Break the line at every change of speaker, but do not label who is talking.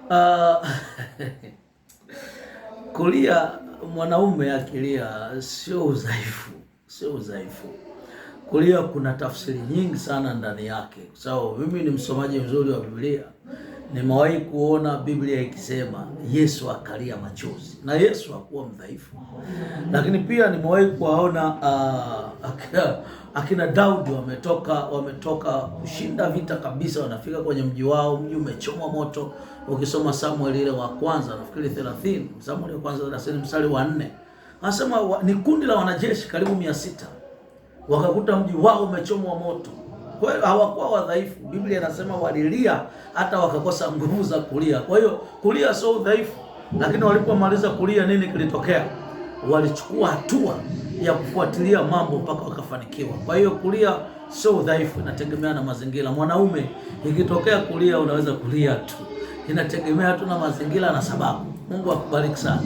Uh, kulia, mwanaume akilia sio udhaifu, sio udhaifu. Kulia kuna tafsiri nyingi sana ndani yake, kwa sababu mimi ni msomaji mzuri wa Biblia. Nimewahi kuona Biblia ikisema Yesu akalia machozi, na Yesu hakuwa mdhaifu. Lakini pia nimewahi kuwaona akina Daudi wametoka kushinda vita kabisa, wanafika kwenye mji wao, mji umechomwa moto. Ukisoma Samuel ile wa kwanza nafikiri 30, Samuel wa kwanza 30 mstari wa 4, anasema ni kundi la wanajeshi karibu 600 wakakuta mji wao umechomwa moto. Kwa hiyo hawakuwa wadhaifu. Biblia inasema walilia hata wakakosa nguvu za kulia. Kwa hiyo kulia sio udhaifu, lakini walipomaliza kulia nini kilitokea? Walichukua hatua ya kufuatilia mambo mpaka wakafanikiwa. Kwa hiyo kulia sio udhaifu, inategemea na mazingira. Mwanaume ikitokea kulia unaweza kulia tu, inategemea tu na mazingira na sababu. Mungu akubariki sana.